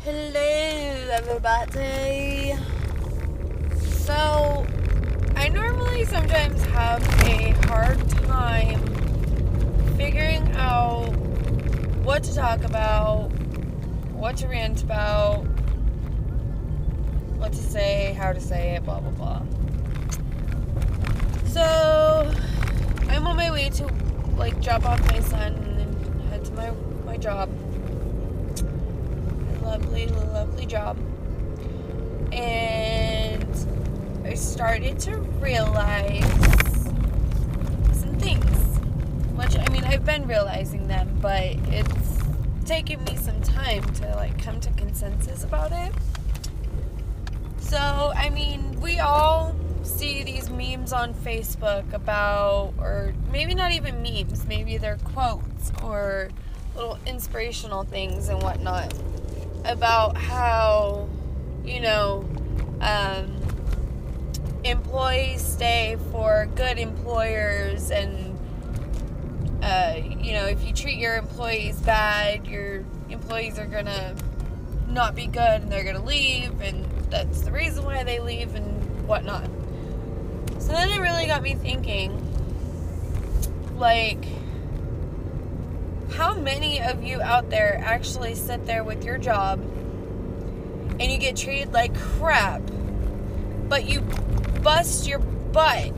Hello, everybody. So, I normally sometimes have a hard time figuring out what to talk about, what to rant about, what to say, how to say it, blah, blah, blah. So, I'm on my way to, drop off my son and then head to my job. Lovely job. And I started to realize some things. Which, I've been realizing them, but it's taken me some time to, come to consensus about it. So, we all see these memes on Facebook about, or maybe not even memes, maybe they're quotes or little inspirational things and whatnot, about how, employees stay for good employers, and, if you treat your employees bad, your employees are gonna not be good and they're gonna leave, and that's the reason why they leave and whatnot. So then it really got me thinking, how many of you out there actually sit there with your job and you get treated like crap, but you bust your butt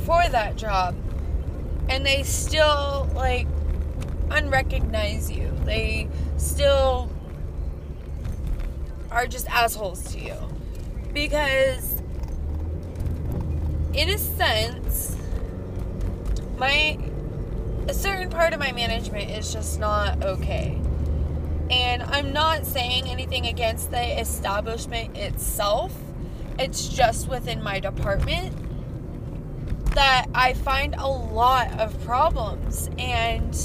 for that job and they still, unrecognize you? They still are just assholes to you. Because, in a sense, a certain part of my management is just not okay. And I'm not saying anything against the establishment itself. It's just within my department that I find a lot of problems. And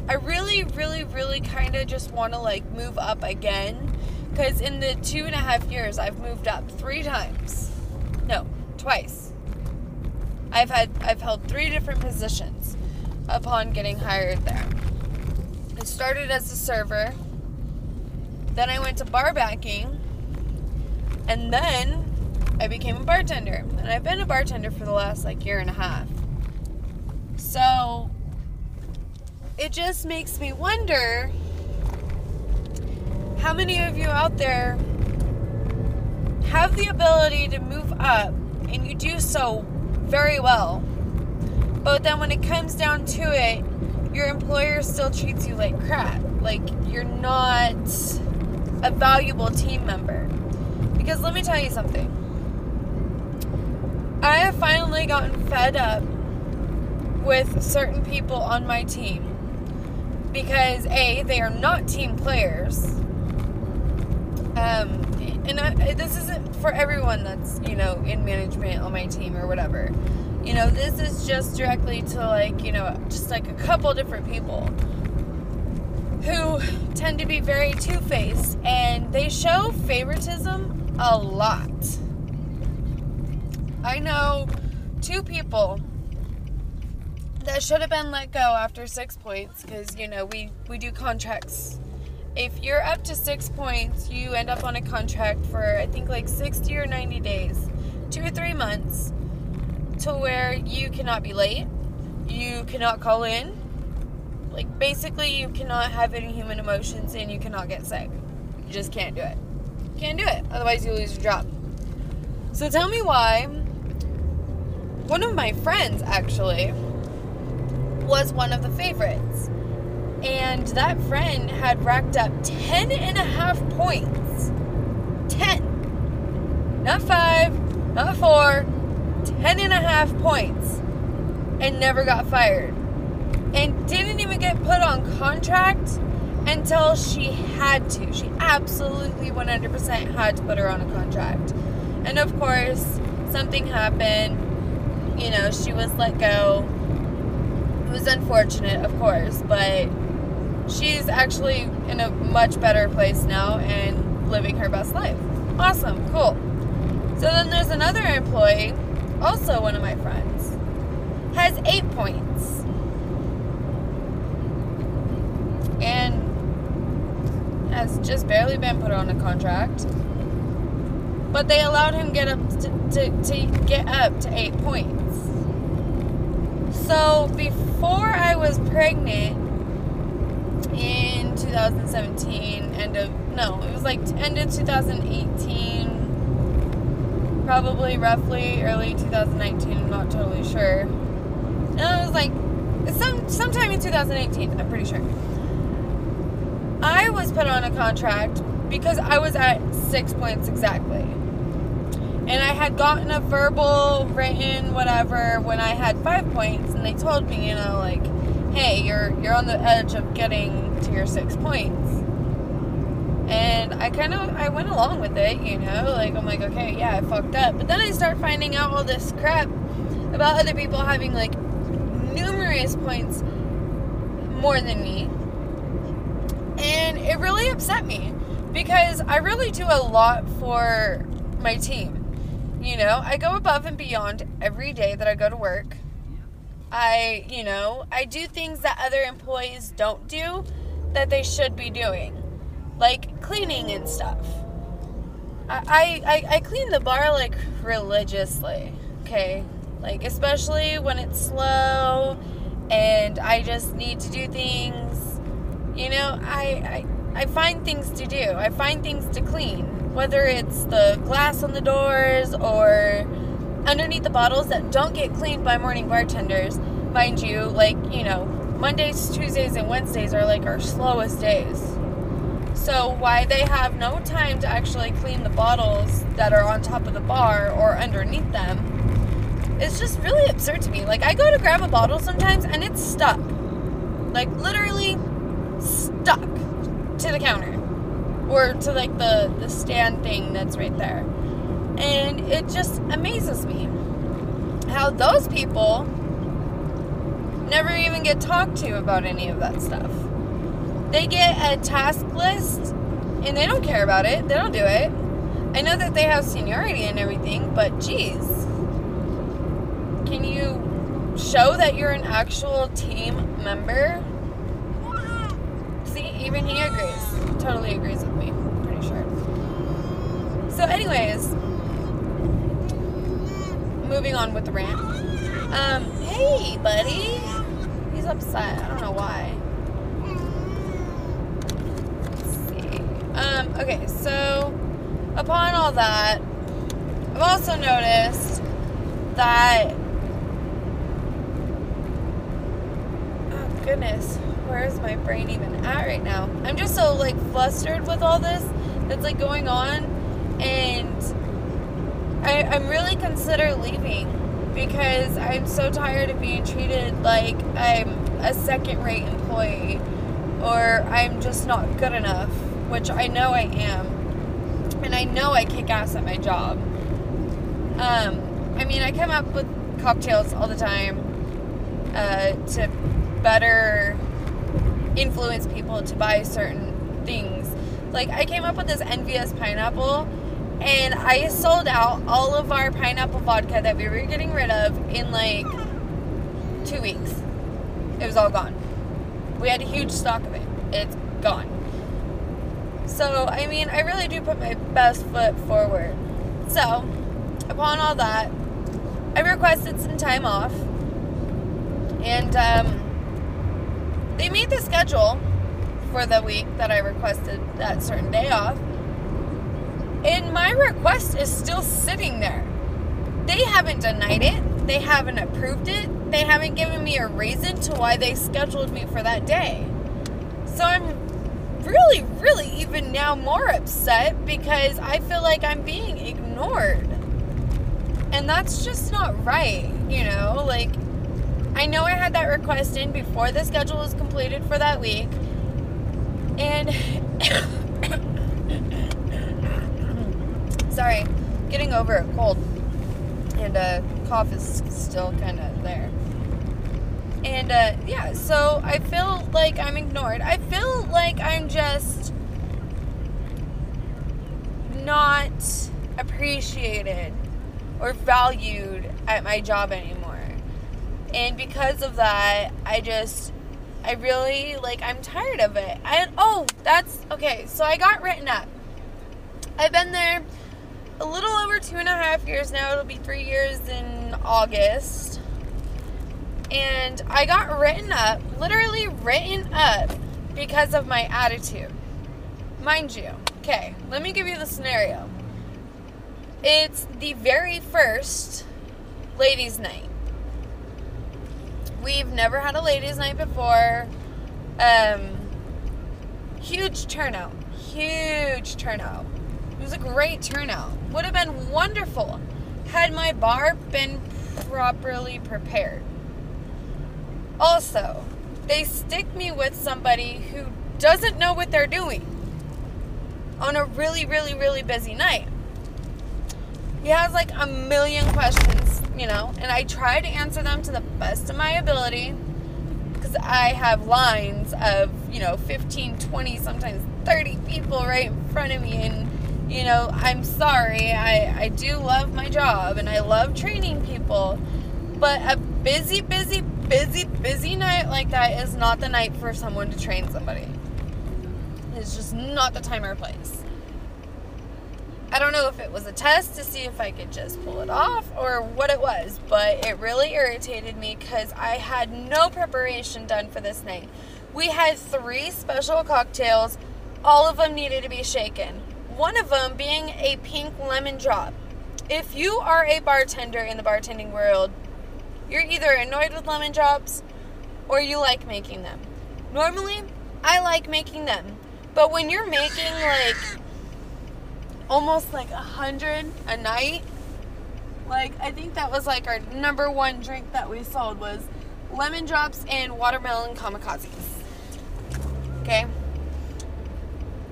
I really, really, really kind of just want to move up again. Because in the 2.5 years, I've moved up 3 times. No, twice. I've held 3 different positions upon getting hired there. I started as a server, then I went to bar backing, and then I became a bartender. And I've been a bartender for the last 1.5 years. So it just makes me wonder, how many of you out there have the ability to move up and you do so very well, but then when it comes down to it, your employer still treats you like crap, like you're not a valuable team member? Because let me tell you something, I have finally gotten fed up with certain people on my team because A, they are not team players, this isn't for everyone that's, in management on my team or whatever. This is just directly to, just a couple different people who tend to be very two-faced, and they show favoritism a lot. I know 2 people that should have been let go after 6 points, because, we do contracts. If you're up to 6 points, you end up on a contract for, I think, 60 or 90 days, 2 or 3 months, to where you cannot be late, you cannot call in, basically you cannot have any human emotions, and you cannot get sick. You just can't do it. Can't do it, otherwise you lose your job. So tell me why. One of my friends, actually, was one of the favorites. And that friend had racked up 10.5 points. 10. Not 5, not 4, 10.5 points. And never got fired. And didn't even get put on contract until she had to. She absolutely 100% had to put her on a contract. And of course, something happened. She was let go. It was unfortunate, of course, but she's actually in a much better place now and living her best life. Awesome, cool. So then there's another employee, also one of my friends, has 8 points. And has just barely been put on a contract, but they allowed him get up to 8 points. So before I was pregnant in 2017, end of 2018, probably roughly early 2019, I'm not totally sure. And it was like sometime in 2018, I'm pretty sure. I was put on a contract because I was at 6 points exactly. And I had gotten a verbal, written, whatever, when I had 5 points, and they told me, you know, like, hey, you're on the edge of getting to your 6 points. And I went along with it, you know, like, I'm like, okay, yeah, I fucked up. But then I start finding out all this crap about other people having, like, numerous points more than me. And it really upset me, because I really do a lot for my team. You know, I go above and beyond every day that I go to work. I do things that other employees don't do that they should be doing. Like cleaning and stuff. I clean the bar, like, religiously. Okay? Like, especially when it's slow and I just need to do things. You know, I find things to do. I find things to clean. Whether it's the glass on the doors or underneath the bottles that don't get cleaned by morning bartenders. Mind you, like, you know, Mondays, Tuesdays, and Wednesdays are like our slowest days. So why they have no time to actually clean the bottles that are on top of the bar or underneath them, it's just really absurd to me. Like, I go to grab a bottle sometimes and it's stuck. Like, literally stuck to the counter. Or to, like, the stand thing that's right there. And it just amazes me how those people never even get talked to about any of that stuff. They get a task list, and they don't care about it. They don't do it. I know that they have seniority and everything, but geez. Can you show that you're an actual team member? See, even he agrees. Totally agrees with me. Pretty sure. So anyways, moving on with the rant. Hey, buddy. He's upset. I don't know why. Let's see. Okay, so upon all that, I've also noticed that, oh goodness, where is my brain even at right now? I'm just so, like, flustered with all this that's, like, going on, and I'm really consider leaving because I'm so tired of being treated like I'm a second-rate employee or I'm just not good enough, which I know I am, and I know I kick ass at my job. I mean, I come up with cocktails all the time to better influence people to buy certain things. Like, I came up with this Envious pineapple, and I sold out all of our pineapple vodka that we were getting rid of in, like, 2 weeks. It was all gone. We had a huge stock of it. It's gone. So, I mean, I really do put my best foot forward. So, upon all that, I requested some time off, and they made the schedule for the week that I requested that certain day off, and my request is still sitting there. They haven't denied it. They haven't approved it. They haven't given me a reason to why they scheduled me for that day. So I'm really, really even now more upset because I feel like I'm being ignored. And that's just not right, you know? Like, I know I had that request in before the schedule was completed for that week. And sorry, getting over a cold. And cough is still kind of there. And yeah, so I feel like I'm ignored. I feel like I'm just not appreciated or valued at my job anymore. And because of that, I just I really, like, I'm tired of it. So I got written up. I've been there a little over 2.5 years now. It'll be 3 years in August. And I got literally written up because of my attitude. Mind you, okay, let me give you the scenario. It's the very first ladies' night. We've never had a ladies' night before. Huge turnout. Huge turnout. It was a great turnout. Would have been wonderful had my bar been properly prepared. Also, they stick me with somebody who doesn't know what they're doing on a really, really, really busy night. He has like a million questions, you know, and I try to answer them to the best of my ability because I have lines of, 15, 20, sometimes 30 people right in front of me, and, I'm sorry, I do love my job and I love training people, but a busy night like that is not the night for someone to train somebody. It's just not the time or place. I don't know if it was a test to see if I could just pull it off or what it was, but it really irritated me because I had no preparation done for this night. We had 3 special cocktails. All of them needed to be shaken. One of them being a pink lemon drop. If you are a bartender in the bartending world, you're either annoyed with lemon drops or you like making them. Normally, I like making them, but when you're making like almost like 100 a night, like I think that was like our number 1 drink that we sold was lemon drops and watermelon kamikazes. Okay,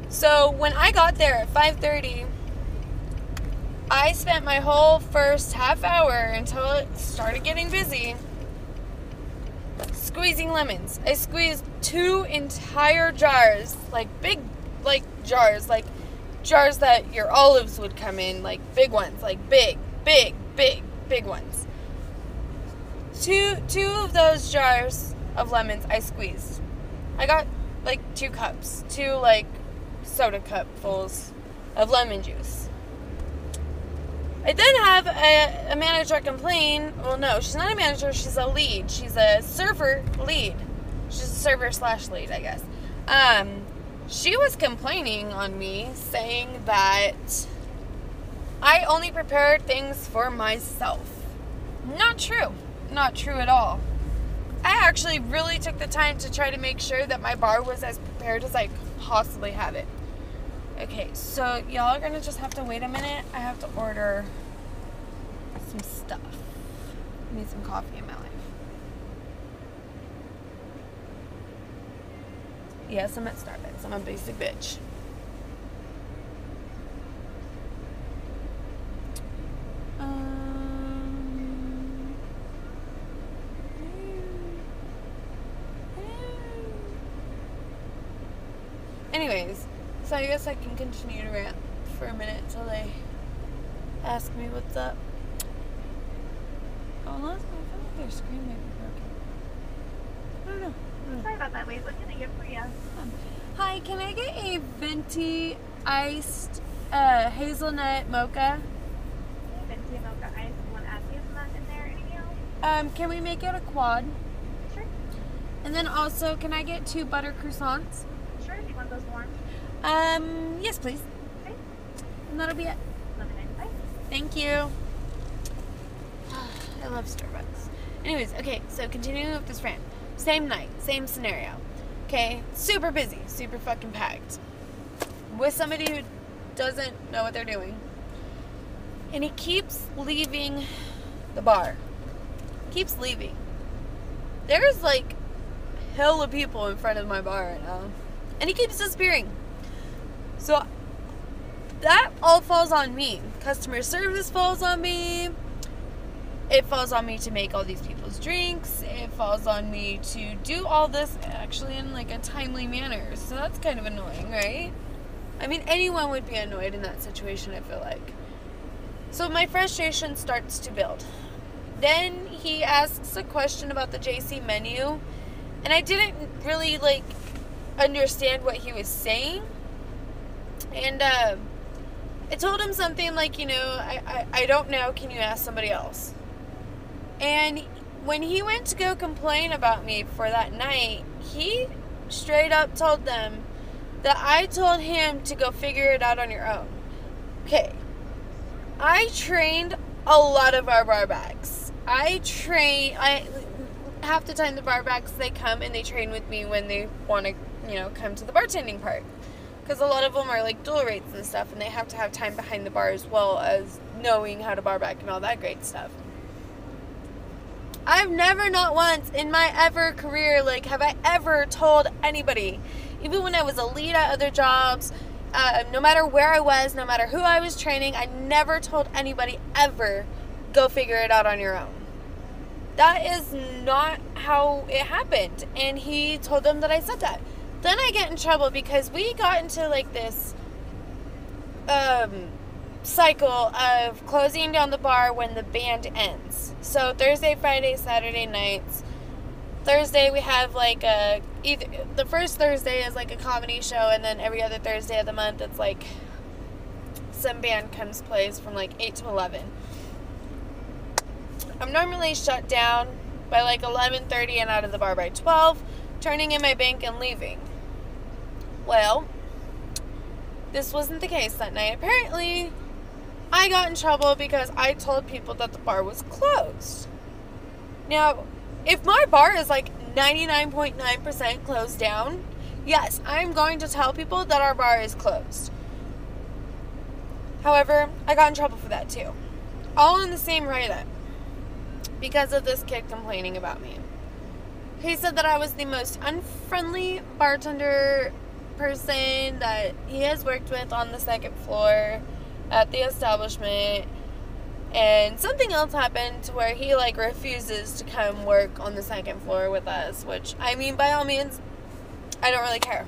so when I got there at 5:30, I spent my whole first half hour until it started getting busy squeezing lemons. I squeezed 2 entire jars, like big, like jars, like jars that your olives would come in, like big ones, like big ones. Two of those jars of lemons I squeezed. I got like 2 cups, 2 like soda cupfuls of lemon juice. I then have a manager complain. Well, no, she's not a manager. She's a lead. She's a server lead. She's a server/lead, I guess. She was complaining on me, saying that I only prepared things for myself. Not true. Not true at all. I actually really took the time to try to make sure that my bar was as prepared as I could possibly have it. Okay, so y'all are going to just have to wait a minute. I have to order some stuff. I need some coffee in my life. Yes, I'm at Starbucks. I'm a basic bitch. Anyways, so I guess I can continue to rant for a minute till they ask me what's up. Oh, unless I feel like their screen might be broken. I don't know. Sorry about that, Wade. What can I get for you? Hi, can I get a venti iced hazelnut mocha? Venti mocha ice. One hazelnut in there. Anything else? Can we make it a quad? Sure. And then also, can I get 2 butter croissants? Sure. Do you want those warm? Yes, please. Okay. And that'll be it. $11.95. Thank you. I love Starbucks. Anyways, okay, so continuing with this rant. Same night, same scenario. Okay, super busy, super fucking packed. With somebody who doesn't know what they're doing. And he keeps leaving the bar. Keeps leaving. There's like hell of people in front of my bar right now. And he keeps disappearing. So that all falls on me. Customer service falls on me. It falls on me to make all these people's drinks. It falls on me to do all this actually in like a timely manner. So that's kind of annoying, right? I mean, anyone would be annoyed in that situation, I feel like. So my frustration starts to build. Then he asks a question about the JC menu. And I didn't really, like, understand what he was saying. And, I told him something like, you know, I don't know, can you ask somebody else? And when he went to go complain about me for that night, he straight up told them that I told him to go figure it out on your own. Okay. I trained a lot of our barbacks. Half the time the barbacks, they come and they train with me when they want to, you know, come to the bartending part. Because a lot of them are like dual rates and stuff, and they have to have time behind the bar as well as knowing how to barback and all that great stuff. I've never, not once in my ever career, like, have I ever told anybody, even when I was a lead at other jobs, no matter where I was, no matter who I was training, I never told anybody ever, go figure it out on your own. That is not how it happened. And he told them that I said that. Then I get in trouble because we got into, like, this cycle of closing down the bar when the band ends. So Thursday, Friday, Saturday nights. Thursday we have, like, the first Thursday is like a comedy show, and then every other Thursday of the month it's like some band comes plays from like 8 to 11. I'm normally shut down by like 11:30 and out of the bar by 12, turning in my bank and leaving. Well, this wasn't the case that night. Apparently, I got in trouble because I told people that the bar was closed. Now, if my bar is like 99.9% closed down, yes, I'm going to tell people that our bar is closed. However, I got in trouble for that too. All in the same write-up. Because of this kid complaining about me. He said that I was the most unfriendly bartender person that he has worked with on the second floor at the establishment. And something else happened to where he, like, refuses to come work on the second floor with us. Which, I mean, by all means, I don't really care.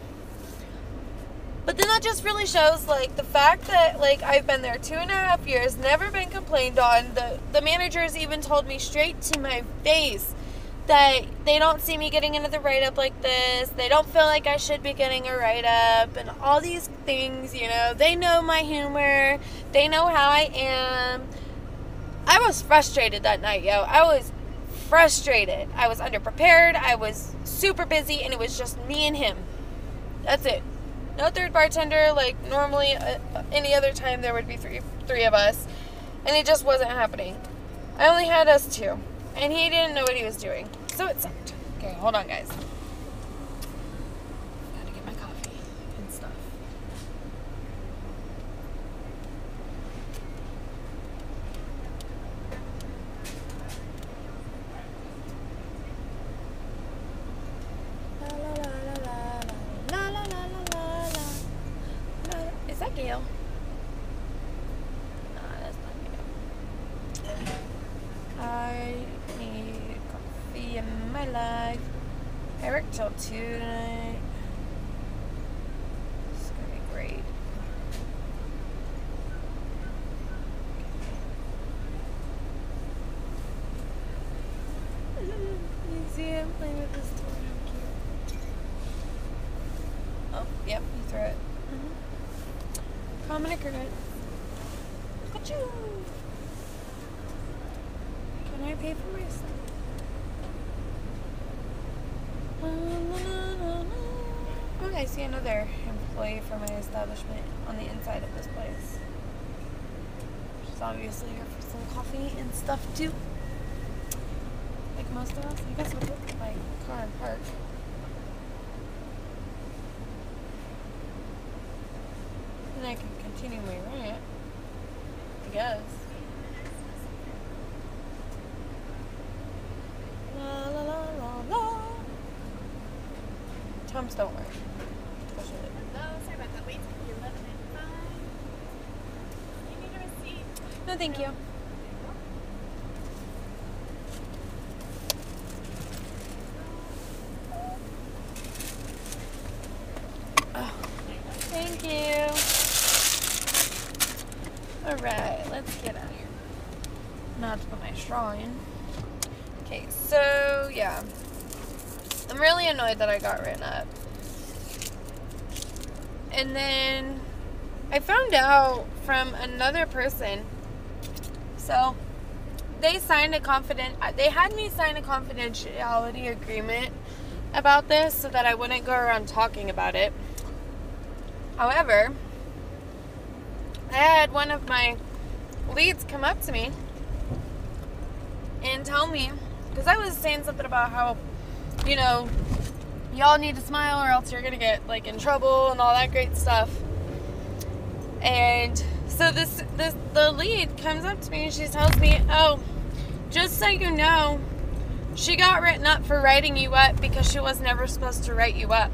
But then that just really shows, like, the fact that, like, I've been there 2.5 years, never been complained on. The managers even told me straight to my face that they don't see me getting into the write-up like this. They don't feel like I should be getting a write-up and all these things, you know. They know my humor. They know how I am. I was frustrated that night, yo. I was frustrated. I was underprepared. I was super busy, and it was just me and him. That's it. No third bartender. Like, normally, any other time, there would be three of us. And it just wasn't happening. I only had us two. And he didn't know what he was doing. So it sucked. Okay, hold on, guys. Gotta get my coffee and stuff. Is that Gail? No, that's not Gail. I need coffee in my life. I work till 2 tonight. It's gonna be great. You see him playing with this toy? Cute. Oh, yep, you threw it. Common occurrence. Achoo! Can I pay for myself? Oh, I see another employee for my establishment on the inside of this place. She's obviously here for some coffee and stuff too. Like most of us. I guess I'll put my car in park. Then I can continue my rant. I guess. La la la la la. Tums don't work. Especially. Hello, sorry about that. Wait till 11:05. You need a receipt. No, thank you. Oh, thank you. Alright, let's get out of here. Not to put my straw in. Okay, so yeah. I'm really annoyed that I got written up. And then I found out from another person. So they had me sign a confidentiality agreement about this so that I wouldn't go around talking about it. However, I had one of my leads come up to me and tell me, because I was saying something about how, you know, y'all need to smile or else you're going to get, like, in trouble and all that great stuff. And so the lead comes up to me and she tells me, oh, just so you know, she got written up for writing you up because she was never supposed to write you up.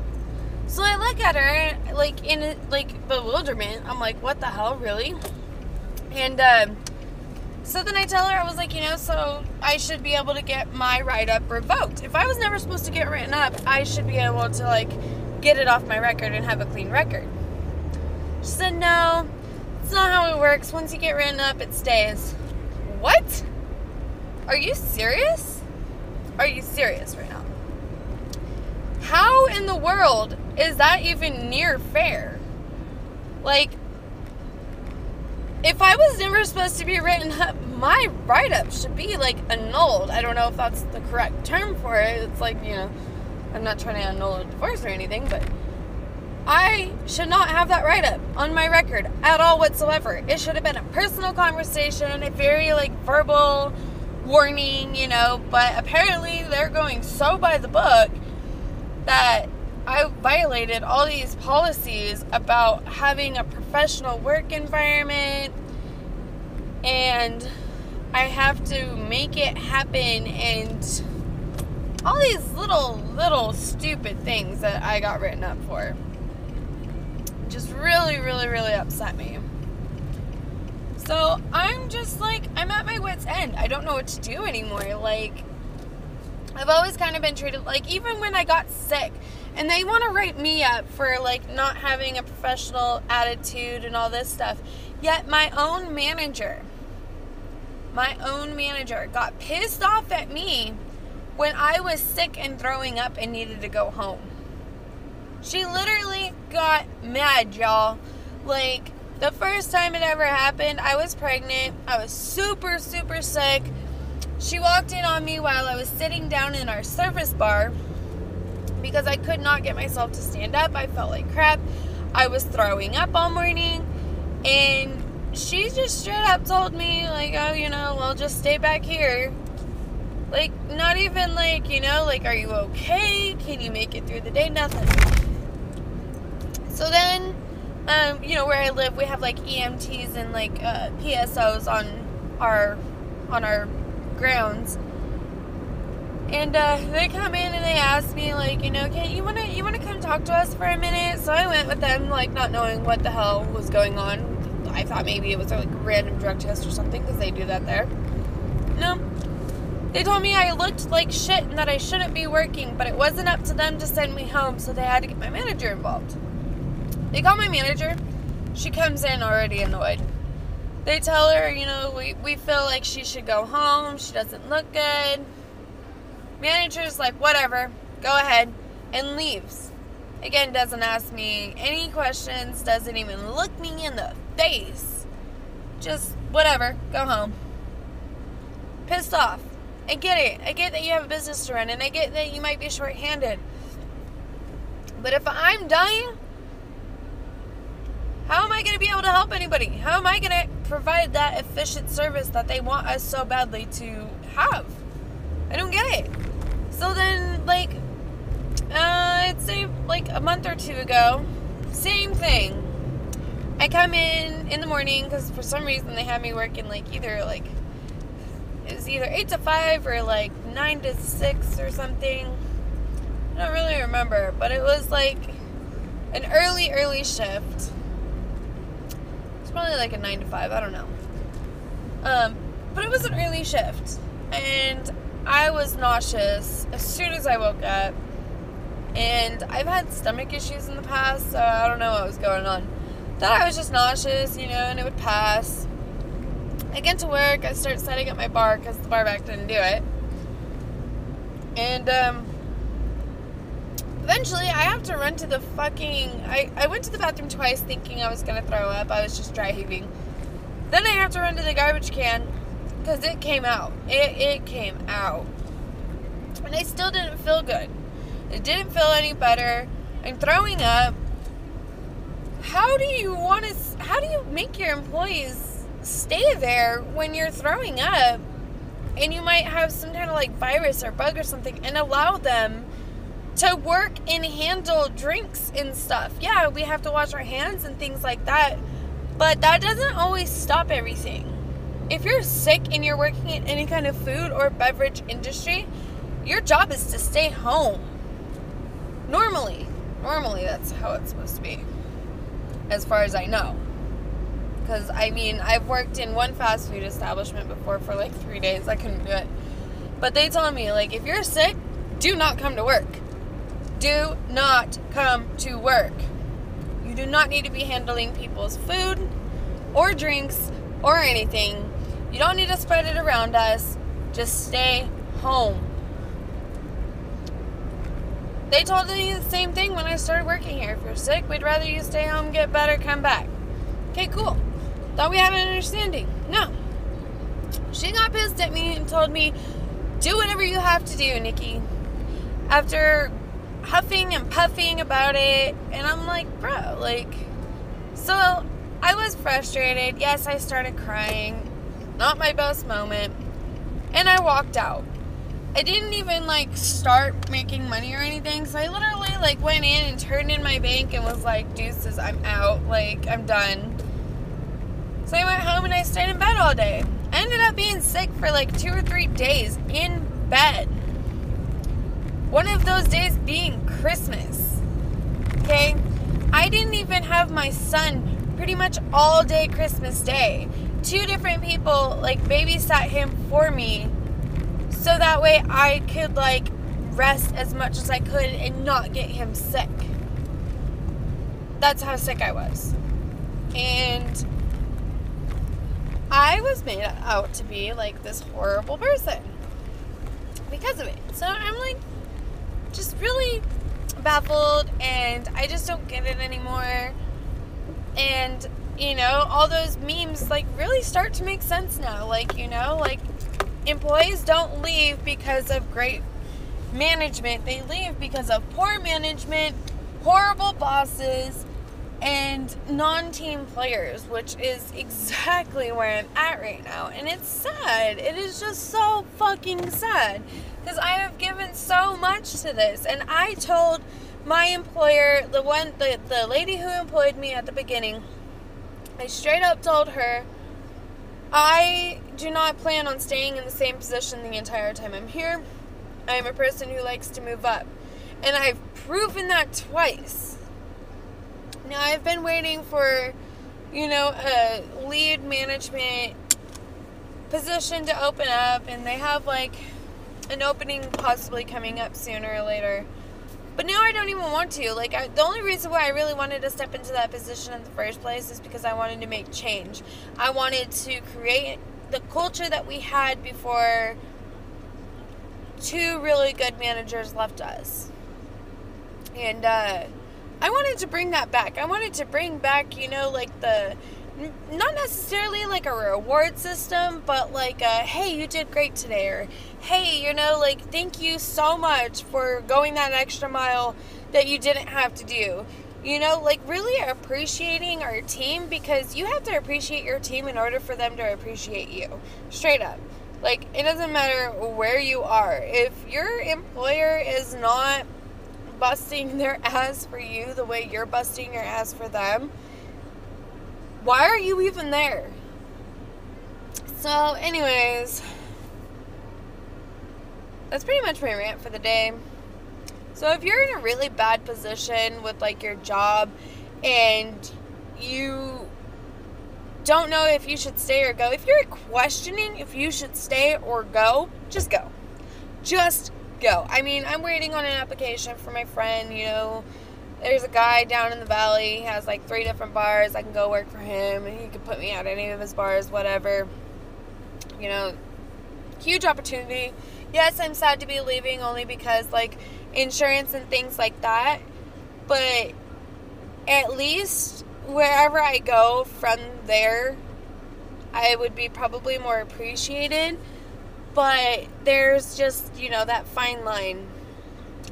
So I look at her, like, in, like, bewilderment. I'm like, what the hell, really? And, so then I tell her, I was like, you know, so I should be able to get my write-up revoked. If I was never supposed to get written up, I should be able to, like, get it off my record and have a clean record. She said, no, it's not how it works. Once you get written up, it stays. What? Are you serious? Are you serious right now? How in the world is that even near fair? Like, if I was never supposed to be written up, my write-up should be, like, annulled. I don't know if that's the correct term for it. It's like, you know, I'm not trying to annul a divorce or anything, but I should not have that write-up on my record at all whatsoever. It should have been a personal conversation, a very, like, verbal warning, you know, but apparently they're going so by the book that I violated all these policies about having a professional work environment, and I have to make it happen, and all these little stupid things that I got written up for just really, really, really upset me. So I'm just like, I'm at my wit's end. I don't know what to do anymore. Like, I've always kind of been treated, like, even when I got sick, and they want to write me up for, like, not having a professional attitude and all this stuff. Yet my own manager got pissed off at me when I was sick and throwing up and needed to go home. She literally got mad, y'all. Like, the first time it ever happened, I was pregnant. I was super, super sick. She walked in on me while I was sitting down in our service bar because I could not get myself to stand up. I felt like crap. I was throwing up all morning. And she just straight up told me, like, oh, you know, well, just stay back here. Like, not even like, you know, like, are you okay? Can you make it through the day? Nothing. So then, you know, where I live, we have, like, EMTs and, like, PSOs on our grounds. And they come in and they ask me, like, you know, okay, you wanna come talk to us for a minute? So I went with them, like, not knowing what the hell was going on. I thought maybe it was, like, a random drug test or something, because they do that there. No. They told me I looked like shit and that I shouldn't be working, but it wasn't up to them to send me home, so they had to get my manager involved. They call my manager. She comes in already annoyed. They tell her, you know, we feel like she should go home. She doesn't look good. Manager's like, whatever, go ahead, and leaves. Again, doesn't ask me any questions, doesn't even look me in the face. Just, whatever, go home. Pissed off. I get it. I get that you have a business to run, and I get that you might be short-handed. But if I'm dying, how am I going to be able to help anybody? How am I going to provide that efficient service that they want us so badly to have? I don't get it. So then, like, I'd say, like, a month or two ago, same thing. I come in the morning, because for some reason they had me working, like, either, like, it was either 8 to 5 or, like, 9 to 6 or something. I don't really remember, but it was, like, an early shift. It's probably, like, a 9 to 5, I don't know. But it was an early shift, and I was nauseous as soon as I woke up, and I've had stomach issues in the past, so I don't know what was going on. Thought I was just nauseous, you know, and it would pass. I get to work, I start setting up my bar because the bar back didn't do it, and eventually, I have to run to the fucking... I went to the bathroom twice thinking I was going to throw up. I was just dry heaving. Then I have to run to the garbage can because it came out. It came out. And I still didn't feel good. It didn't feel any better. I'm throwing up. How do you make your employees stay there when you're throwing up and you might have some kind of like virus or bug or something, and allow them to work and handle drinks and stuff? Yeah, we have to wash our hands and things like that, but that doesn't always stop everything. If you're sick and you're working in any kind of food or beverage industry, your job is to stay home. Normally that's how it's supposed to be, as far as I know. Because, I mean, I've worked in one fast food establishment before for like 3 days. I couldn't do it. But they told me, like, if you're sick, do not come to work. Do not come to work. You do not need to be handling people's food or drinks or anything. You don't need to spread it around us. Just stay home. They told me the same thing when I started working here. If you're sick, we'd rather you stay home, get better, come back. Okay, cool. Thought we had an understanding. No. She got pissed at me and told me, do whatever you have to do, Nikki. After huffing and puffing about it, and I'm like, bro, like, so I was frustrated. Yes, I started crying. Not my best moment. And I walked out. I didn't even, like, start making money or anything, so I literally, like, went in and turned in my bank and was like, deuces, I'm out. Like, I'm done. So I went home and I stayed in bed all day. I ended up being sick for like 2 or 3 days in bed. One of those days being Christmas. Okay? I didn't even have my son pretty much all day Christmas Day. 2 different people like babysat him for me so that way I could like rest as much as I could and not get him sick. That's how sick I was. And I was made out to be like this horrible person because of it. So I'm like just really baffled, and I just don't get it anymore. And you know, all those memes like really start to make sense now. Like, you know, like employees don't leave because of great management. They leave because of poor management, horrible bosses, and non-team players, which is exactly where I'm at right now. And it's sad. It is just so fucking sad because I have given so much to this. And I told my employer, the lady who employed me at the beginning, I straight up told her, I do not plan on staying in the same position the entire time I'm here. I am a person who likes to move up. And I've proven that twice. Now, I've been waiting for, you know, a lead management position to open up, and they have, like, an opening possibly coming up sooner or later. But now I don't even want to. Like, the only reason why I really wanted to step into that position in the first place is because I wanted to make change. I wanted to create the culture that we had before 2 really good managers left us. And, I wanted to bring that back. I wanted to bring back, you know, like not necessarily like a reward system, but like hey, you did great today, or hey, you know, like thank you so much for going that extra mile that you didn't have to do. You know, like really appreciating our team, because you have to appreciate your team in order for them to appreciate you. Straight up. Like, it doesn't matter where you are. If your employer is not busting their ass for you the way you're busting your ass for them, why are you even there? So anyways, that's pretty much my rant for the day. So if you're in a really bad position with like your job and you don't know if you should stay or go, if you're questioning if you should stay or go, just go. Just go. I mean, I'm waiting on an application for my friend, you know. There's a guy down in the valley. He has like 3 different bars. I can go work for him, and he can put me at any of his bars, whatever. You know, huge opportunity. Yes, I'm sad to be leaving only because, like, insurance and things like that. But at least wherever I go from there, I would be probably more appreciated. But there's just, that fine line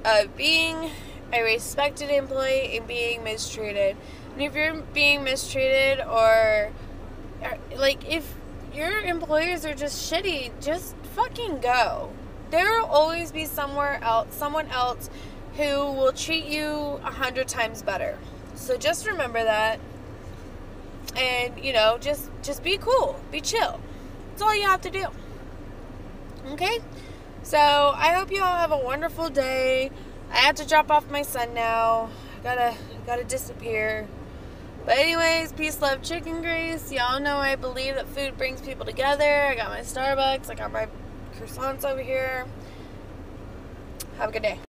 of being a respected employee and being mistreated. And if you're being mistreated or if your employers are just shitty, just fucking go. There will always be someone else who will treat you 100 times better. So just remember that. And, just be cool. Be chill. That's all you have to do. Okay? So, I hope you all have a wonderful day. I have to drop off my son now. Gotta disappear. But anyways, peace, love, chicken grease. Y'all know I believe that food brings people together. I got my Starbucks. I got my croissants over here. Have a good day.